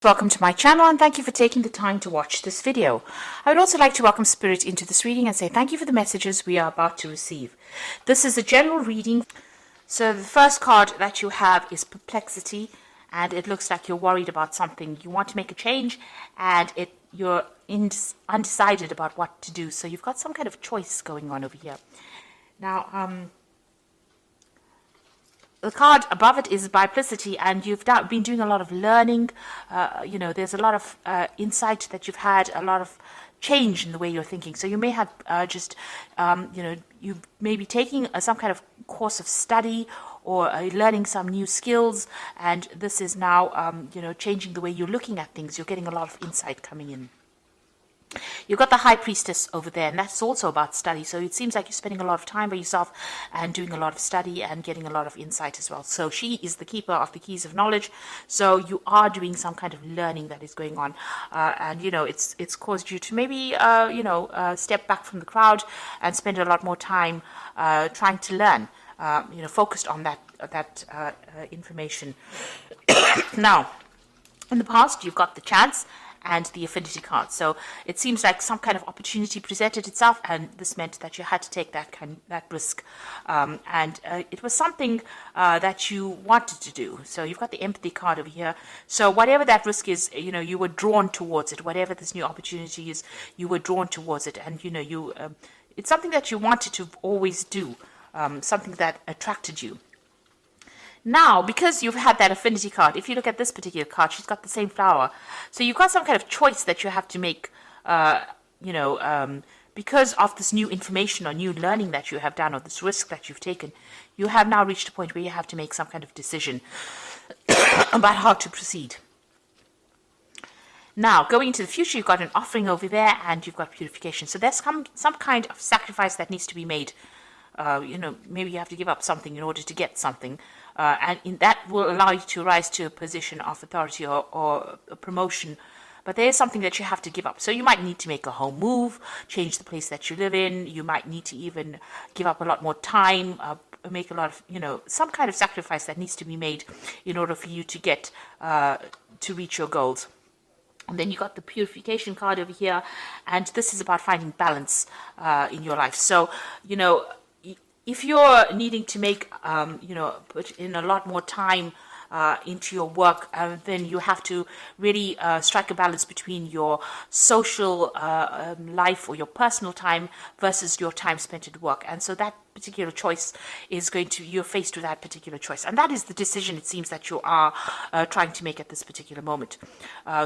Welcome to my channel and thank you for taking the time to watch this video. I would also like to welcome Spirit into this reading and say thank you for the messages we are about to receive. This is a general reading. So the first card that you have is Perplexity, and it looks like you're worried about something. You want to make a change and you're undecided about what to do. So you've got some kind of choice going on over here. Now, the card above it is Biplicity, and you've been doing a lot of learning. There's a lot of insight that you've had, a lot of change in the way you're thinking. So you may have you may be taking some kind of course of study or learning some new skills, and this is now, changing the way you're looking at things. You're getting a lot of insight coming in. You've got the High Priestess over there, and that's also about study. So it seems like you're spending a lot of time by yourself and doing a lot of study and getting a lot of insight as well. So she is the keeper of the keys of knowledge. So you are doing some kind of learning that is going on. It's caused you to maybe, step back from the crowd and spend a lot more time trying to learn, focused on that information. Now, in the past, you've got the Chance and the Affinity card. So it seems like some kind of opportunity presented itself, and this meant that you had to take that risk. It was something that you wanted to do. So you've got the Empathy card over here. So whatever that risk is, you were drawn towards it. Whatever this new opportunity is, you were drawn towards it. And, it's something that you wanted to always do, something that attracted you. Now, because you've had that Affinity card, if you look at this particular card, she's got the same flower. So you've got some kind of choice that you have to make, because of this new information or new learning that you have done, or this risk that you've taken. You have now reached a point where you have to make some kind of decision about how to proceed. Now, going into the future, you've got an Offering over there, and you've got Purification. So there's some kind of sacrifice that needs to be made. Maybe you have to give up something in order to get something. That will allow you to rise to a position of authority or a promotion. But there is something that you have to give up. So you might need to make a home move, change the place that you live in. You might need to even give up a lot more time, make a lot of, some kind of sacrifice that needs to be made in order for you to get, to reach your goals. And then you got the Purification card over here. And this is about finding balance in your life. So, if you're needing to make, put in a lot more time into your work, then you have to really strike a balance between your social life or your personal time versus your time spent at work. And so that particular choice is you're faced with that particular choice. And that is the decision, it seems, that you are trying to make at this particular moment.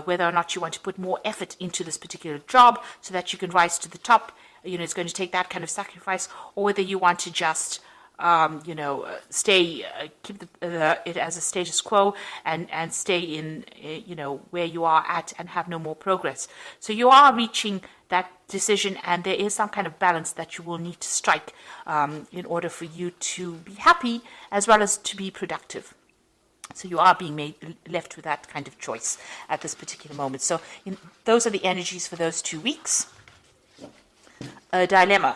Whether or not you want to put more effort into this particular job so that you can rise to the top. It's going to take that kind of sacrifice, or whether you want to just, keep it as a status quo and stay in, where you are at and have no more progress. So you are reaching that decision, and there is some kind of balance that you will need to strike in order for you to be happy as well as to be productive. So you are being left with that kind of choice at this particular moment. So those are the energies for those 2 weeks. A dilemma.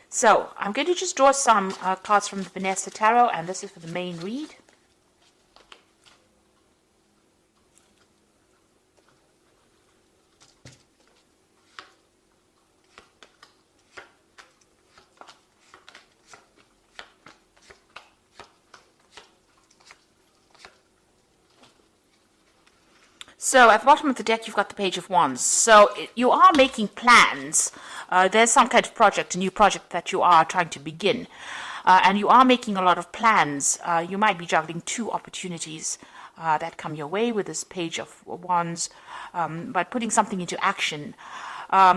So I'm going to just draw some cards from the Vanessa Tarot, and this is for the main read. So at the bottom of the deck, you've got the Page of Wands. So you are making plans. There's some kind of project, a new project that you are trying to begin. And you are making a lot of plans. You might be juggling 2 opportunities that come your way with this Page of Wands, but putting something into action.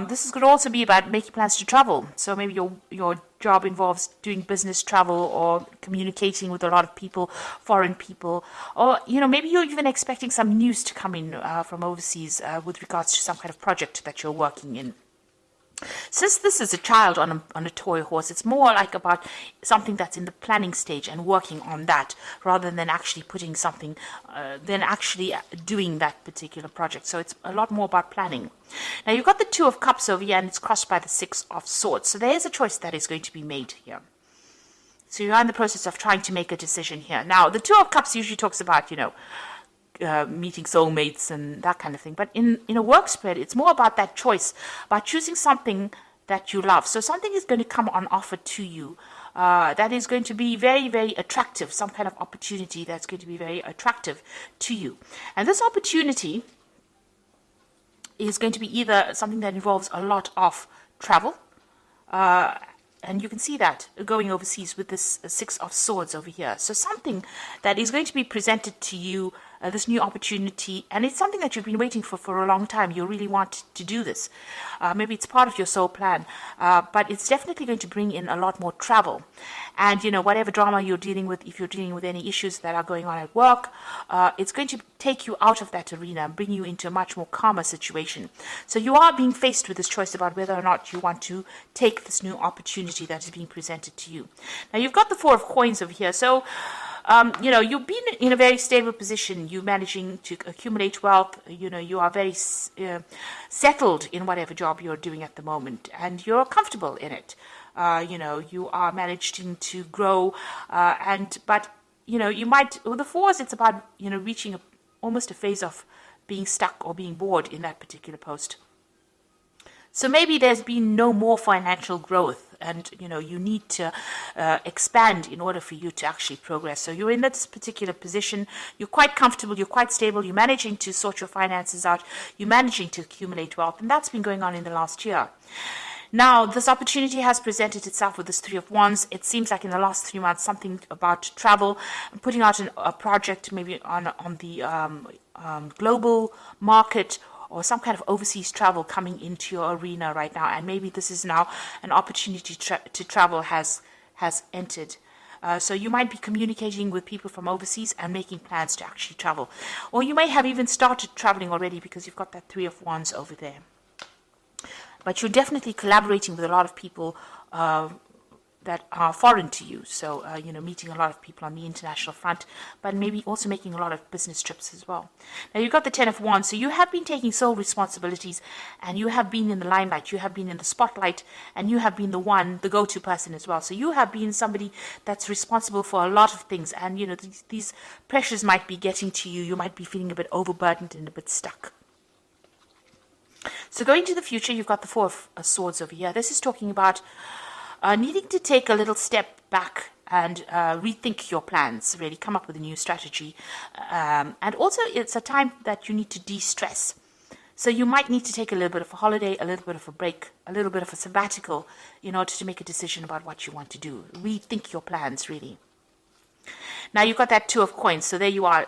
This could also be about making plans to travel. So maybe your job involves doing business travel or communicating with a lot of people, foreign people. Or, maybe you're even expecting some news to come in from overseas with regards to some kind of project that you're working in. Since this is a child on a toy horse, it's more like about something that's in the planning stage and working on that, rather than actually putting something, than actually doing that particular project. So it's a lot more about planning. Now you've got the Two of Cups over here, and it's crossed by the Six of Swords. So there is a choice that is going to be made here. So you're in the process of trying to make a decision here. Now, the Two of Cups usually talks about, meeting soulmates and that kind of thing. But in a work spread, it's more about that choice, about choosing something that you love. So something is going to come on offer to you that is going to be very, very attractive, some kind of opportunity that's going to be very attractive to you. And this opportunity is going to be either something that involves a lot of travel, and you can see that going overseas with this Six of Swords over here. So something that is going to be presented to you, this new opportunity, and it's something that you've been waiting for a long time. You really want to do this. Maybe it's part of your soul plan, but it's definitely going to bring in a lot more travel. And, whatever drama you're dealing with, if you're dealing with any issues that are going on at work, it's going to take you out of that arena and bring you into a much more calmer situation. So you are being faced with this choice about whether or not you want to take this new opportunity that is being presented to you. Now, you've got the Four of Coins over here. So, you've been in a very stable position. You're managing to accumulate wealth. You are very settled in whatever job you're doing at the moment, and you're comfortable in it. You are managing to grow, but you might, with the fours, it's about, reaching almost a phase of being stuck or being bored in that particular post. So maybe there's been no more financial growth, and you need to expand in order for you to actually progress. So you're in this particular position. You're quite comfortable. You're quite stable. You're managing to sort your finances out. You're managing to accumulate wealth, and that's been going on in the last year. Now, this opportunity has presented itself with this Three of Wands. It seems like in the last 3 months, something about travel, putting out a project maybe on the global market, or some kind of overseas travel coming into your arena right now. And maybe this is now an opportunity to travel has entered. So you might be communicating with people from overseas and making plans to actually travel. Or you may have even started traveling already because you've got that Three of Wands over there. But you're definitely collaborating with a lot of people that are foreign to you. So, meeting a lot of people on the international front, but maybe also making a lot of business trips as well. Now, you've got the Ten of Wands. So you have been taking sole responsibilities, and you have been in the limelight. You have been in the spotlight, and you have been the go-to person as well. So you have been somebody that's responsible for a lot of things. And, these pressures might be getting to you. You might be feeling a bit overburdened and a bit stuck. So going to the future, you've got the Four of Swords over here. This is talking about needing to take a little step back and rethink your plans, really come up with a new strategy. And also, it's a time that you need to de-stress. So you might need to take a little bit of a holiday, a little bit of a break, a little bit of a sabbatical in order to make a decision about what you want to do. Rethink your plans, really. Now, you've got that Two of Coins. So there you are,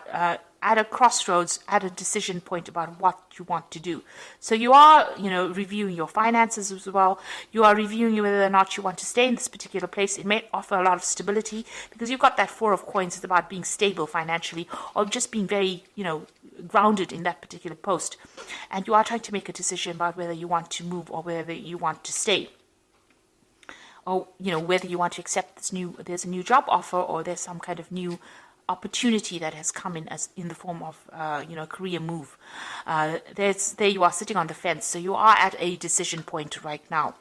at a crossroads, at a decision point about what you want to do. So you are, reviewing your finances as well. You are reviewing whether or not you want to stay in this particular place. It may offer a lot of stability because you've got that Four of Coins. It's about being stable financially, or just being very, grounded in that particular post. And you are trying to make a decision about whether you want to move or whether you want to stay. Or, whether you want to accept there's a new job offer, or there's some kind of new opportunity that has come in the form of, career move. There you are sitting on the fence. So you are at a decision point right now.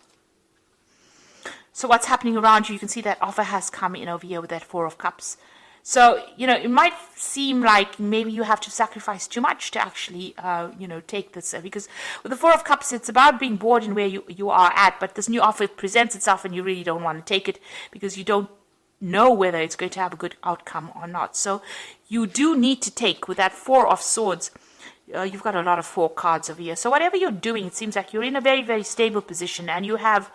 So what's happening around you? You can see that offer has come in over here with that Four of Cups. So, it might seem like maybe you have to sacrifice too much to actually, take this. Because with the Four of Cups, it's about being bored in where you are at. But this new offer presents itself and you really don't want to take it because you don't know whether it's going to have a good outcome or not. So you do need to take, with that Four of Swords, you've got a lot of 4 cards over here. So whatever you're doing, it seems like you're in a very, very stable position, and you have,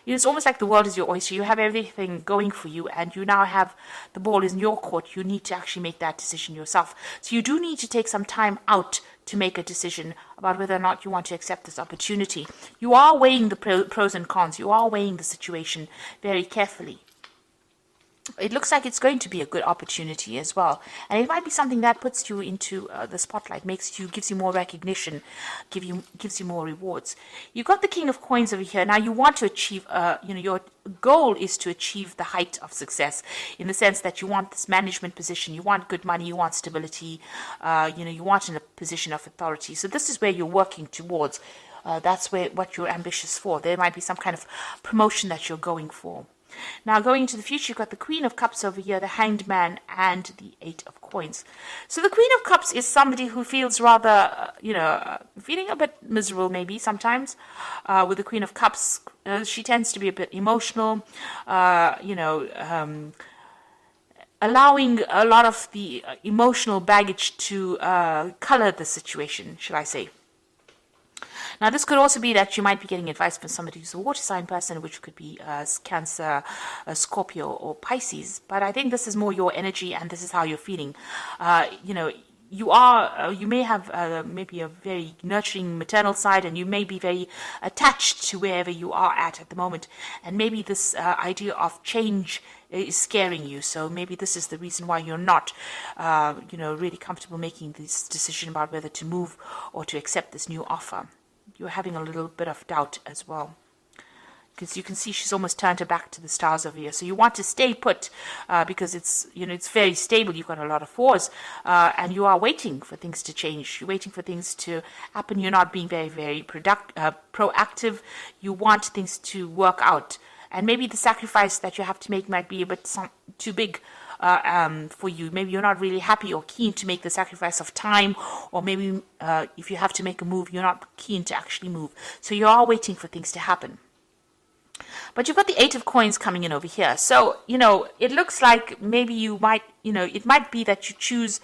it's almost like the world is your oyster. You have everything going for you, and you now have the ball is in your court. You need to actually make that decision yourself. So you do need to take some time out to make a decision about whether or not you want to accept this opportunity. You are weighing the pros and cons. You are weighing the situation very carefully. It looks like it's going to be a good opportunity as well. And it might be something that puts you into the spotlight, gives you more recognition, gives you more rewards. You've got the King of Coins over here. Now you want to achieve, your goal is to achieve the height of success, in the sense that you want this management position, you want good money, you want stability, you want in a position of authority. So this is where you're working towards. That's what you're ambitious for. There might be some kind of promotion that you're going for. Now, going into the future, you've got the Queen of Cups over here, the Hanged Man, and the Eight of Coins. So the Queen of Cups is somebody who feels rather, feeling a bit miserable maybe sometimes. With the Queen of Cups, she tends to be a bit emotional, allowing a lot of the emotional baggage to color the situation, should I say. Now, this could also be that you might be getting advice from somebody who's a water sign person, which could be Cancer, Scorpio, or Pisces. But I think this is more your energy, and this is how you're feeling. You may have maybe a very nurturing maternal side, and you may be very attached to wherever you are at the moment. And maybe this idea of change is scaring you. So maybe this is the reason why you're not, really comfortable making this decision about whether to move or to accept this new offer. You're having a little bit of doubt as well, because you can see she's almost turned her back to the stars over here. So you want to stay put because it's very stable. You've got a lot of fours, and you are waiting for things to change. You're waiting for things to happen. You're not being very, very proactive. You want things to work out, and maybe the sacrifice that you have to make might be a bit too big for you. Maybe you're not really happy or keen to make the sacrifice of time, or maybe if you have to make a move, you're not keen to actually move. So you are waiting for things to happen. But you've got the Eight of Coins coming in over here. So, it looks like maybe you might, it might be that you choose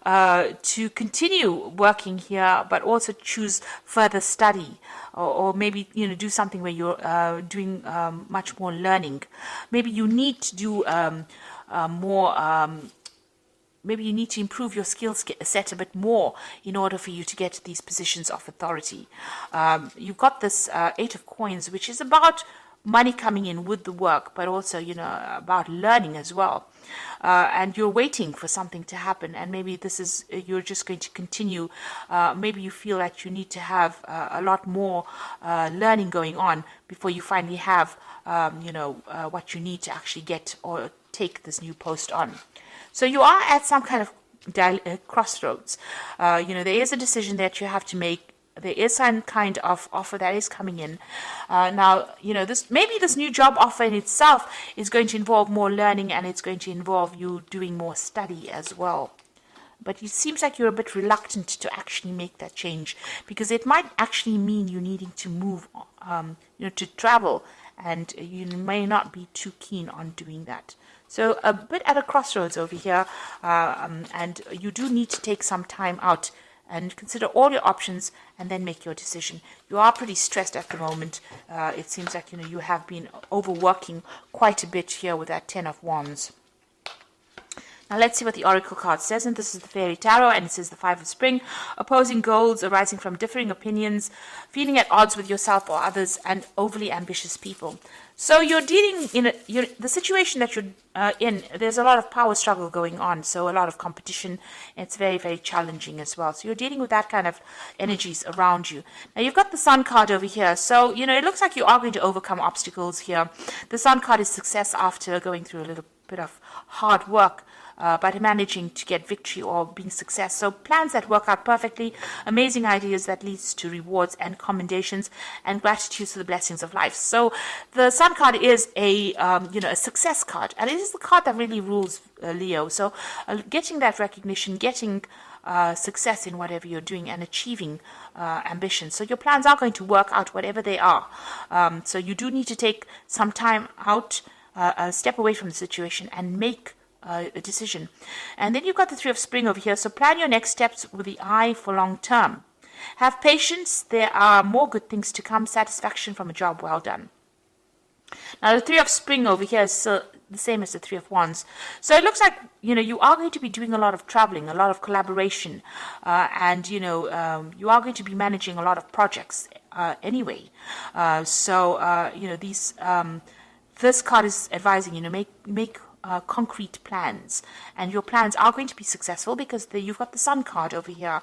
to continue working here, but also choose further study, or maybe, do something where you're doing much more learning. Maybe you need to do maybe you need to improve your skill set a bit more in order for you to get these positions of authority. You've got this Eight of Coins, which is about money coming in with the work, but also, about learning as well. And you're waiting for something to happen, and maybe you're just going to continue. Maybe you feel that you need to have a lot more learning going on before you finally have, what you need to actually get or take this new post on. So you are at some kind of crossroads. There is a decision that you have to make. There is some kind of offer that is coming in. Now, this new job offer in itself is going to involve more learning, and it's going to involve you doing more study as well. But it seems like you're a bit reluctant to actually make that change, because it might actually mean you needing to move, to travel, and you may not be too keen on doing that. So a bit at a crossroads over here, and you do need to take some time out and consider all your options and then make your decision. You are pretty stressed at the moment. It seems like you have been overworking quite a bit here with that 10 of Wands. Now let's see what the Oracle card says, and this is the Fairy Tarot, and it says the Five of Spring: opposing goals arising from differing opinions, feeling at odds with yourself or others, and overly ambitious people. So you're dealing in the situation that you're in. There's a lot of power struggle going on, so a lot of competition. It's very, very challenging as well. So you're dealing with that kind of energies around you. Now you've got the Sun card over here. So, it looks like you are going to overcome obstacles here. The Sun card is success after going through a little bit of hard work. But managing to get victory or being success. So plans that work out perfectly, amazing ideas that leads to rewards and commendations, and gratitude for the blessings of life. So the Sun card is a success card, and it is the card that really rules Leo. So getting that recognition, getting success in whatever you're doing, and achieving ambition. So your plans are going to work out, whatever they are. So you do need to take some time out, step away from the situation, and make a decision. And then you've got the Three of Spring over here. So plan your next steps with the eye for long term. Have patience. There are more good things to come. Satisfaction from a job well done. Now the Three of Spring over here is the same as the Three of Wands. So it looks like you are going to be doing a lot of traveling, a lot of collaboration, and you are going to be managing a lot of projects anyway. This card is advising make concrete plans, and your plans are going to be successful because you've got the Sun card over here.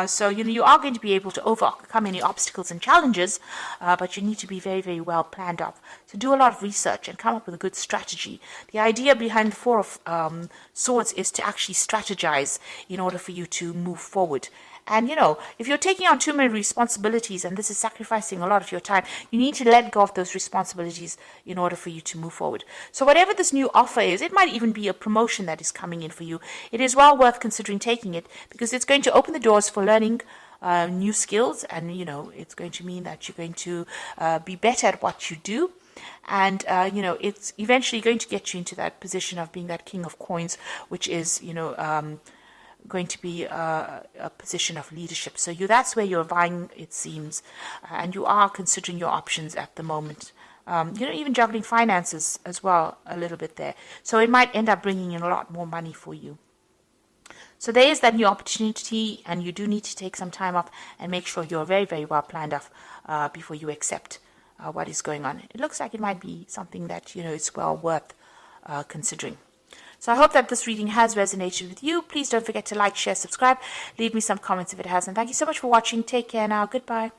So you are going to be able to overcome any obstacles and challenges, but you need to be very, very well planned up. So do a lot of research and come up with a good strategy. The idea behind the Four of Swords is to actually strategize in order for you to move forward. And, if you're taking on too many responsibilities and this is sacrificing a lot of your time, you need to let go of those responsibilities in order for you to move forward. So whatever this new offer is, it might even be a promotion that is coming in for you. It is well worth considering taking it, because it's going to open the doors for learning new skills, and it's going to mean that you're going to be better at what you do. And it's eventually going to get you into that position of being that king of coins, which is going to be a position of leadership. So that's where you're vying, it seems, and you are considering your options at the moment. Even juggling finances as well a little bit there. So it might end up bringing in a lot more money for you. So there is that new opportunity, and you do need to take some time off and make sure you're very, very well planned off before you accept what is going on. It looks like it might be something that, is well worth considering. So I hope that this reading has resonated with you. Please don't forget to like, share, subscribe. Leave me some comments if it has. And thank you so much for watching. Take care now. Goodbye.